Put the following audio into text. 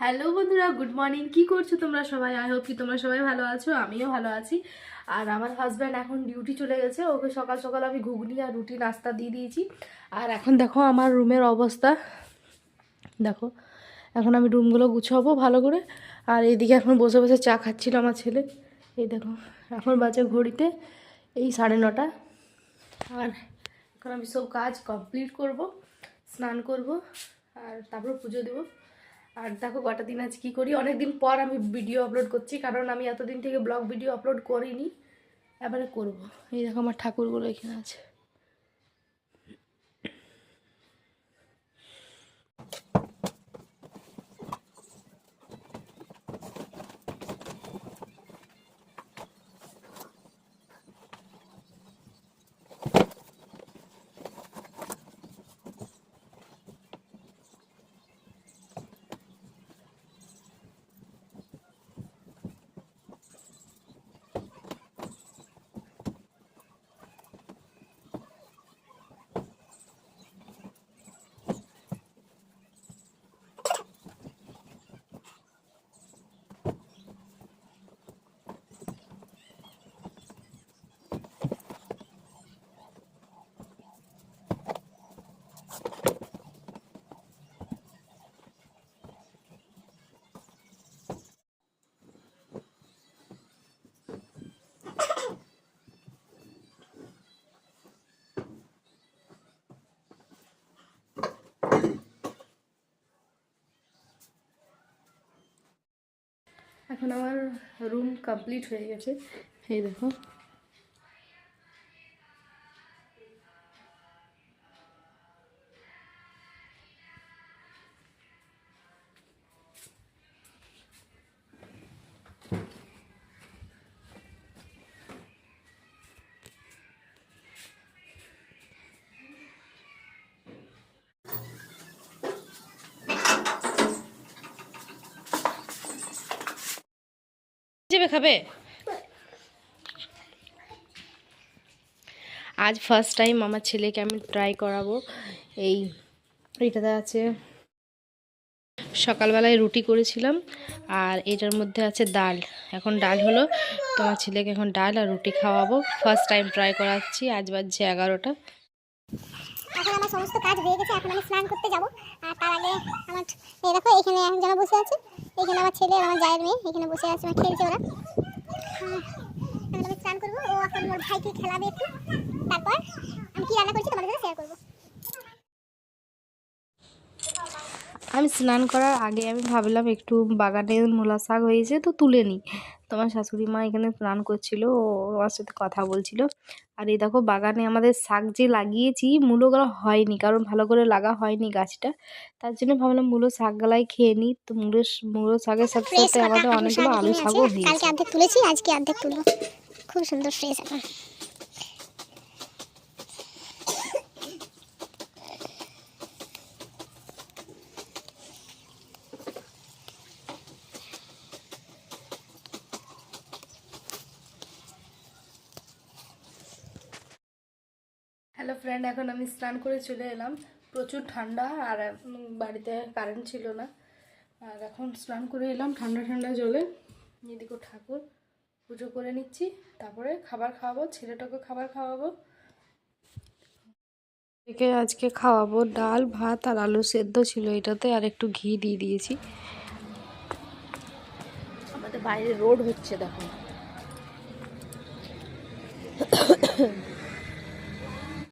Hello বন্ধুরা, good morning. কি করছো তোমরা সবাই? আই হোপ কি তোমরা সবাই ভালো আছো। আমিও ভালো আছি। আর আমার হাজব্যান্ড এখন ডিউটি চলে গেছে। ওকে সকাল সকাল আমি ঘুগনি আর রুটি নাস্তা দিয়ে দিয়েছি। আর এখন দেখো আমার রুমের অবস্থা, দেখো এখন আমি রুমগুলো গুছাবো ভালো করে। আর এইদিকে এখন বসে বসে চা খাচ্ছিল আমার ছেলে। এই দেখো এখন বাজে ঘড়িতে এই 9:30। আর এখন আমি সব কাজ কমপ্লিট করব, স্নান করব আর তারপর পুজো দেবো। আর দেখো কটা দিন আজ কী করি। অনেক দিন পর আমি ভিডিও আপলোড করছি, কারণ আমি এতদিন থেকে ব্লগ ভিডিও আপলোড করিনি, এবারে করব। এই দেখো আমার ঠাকুরগুলো এখানে আছে। এখন আমার রুম কমপ্লিট হয়ে গেছে। এই দেখো যাবে খাবে। আজ ফার্স্ট টাইম আমার ছেলেকে আমি ট্রাই করাবো। এইটাতে আছে, সকালবেলায় রুটি করেছিলাম আর এটার মধ্যে আছে ডাল। এখন ডাল হলো, তোমার ছেলেকে এখন ডাল আর রুটি খাওয়াবো। ফার্স্ট টাইম ট্রাই করাচ্ছি। আজ বাজছে 11টা। এখন আমার সমস্ত কাজ হয়ে গেছে, এখন আমি স্নান করতে যাব। আর তার আগে আমার এই দেখো এখানে একজন বসে আছে, এখানে আমার ছেলে আর আমার জায়ের মেয়ে এখানে বসে আছে, আমার খেলছে ওরা। এখন আমি স্নান করবো, ও এখন ওর ভাইকে খেলাবে একটু, তারপর আমি কি রান্না করছি তোমাদের সাথে শেয়ার করবো। আমি স্নান করার আগে আমি ভাবলাম একটু বাগানে মূলা শাক হয়েছে তো তুলে নিই। তোমার শাশুড়ি মা এখানে স্নান করছিল, ও আমার সাথে কথা বলছিল। আর এই দেখো বাগানে আমাদের শাক যে লাগিয়েছি মূলোগুলো হয়নি, কারণ ভালো করে লাগা হয়নি গাছটা। তার জন্য ভাবলাম মূলো শাকগুলাই খেয়ে নিই। তো মূলো শাকের সাথে সাথে আমাদের অনেকগুলো আলু শাকও হয়েছে। কালকে অর্ধেক তুলেছি, আজকে অর্ধেক তুলবো। খুব সুন্দর ফ্রেশ এখন। হ্যালো ফ্রেন্ড, এখন আমি স্নান করে চলে এলাম। প্রচুর ঠান্ডা আর বাড়িতে কারেন্ট ছিল না। আর এখন স্নান করে এলাম ঠান্ডা ঠান্ডা জলে। এদিকে ঠাকুর পুজো করে নিচ্ছি, তারপরে খাবার খাওয়াবো, ছেলেটাকে খাবার খাওয়াবো। একে আজকে খাওয়াবো ডাল ভাত আর আলু সেদ্ধ ছিল এটাতে, আর একটু ঘি দিয়ে দিয়েছি। আমাদের বাইরে রোড হচ্ছে দেখো।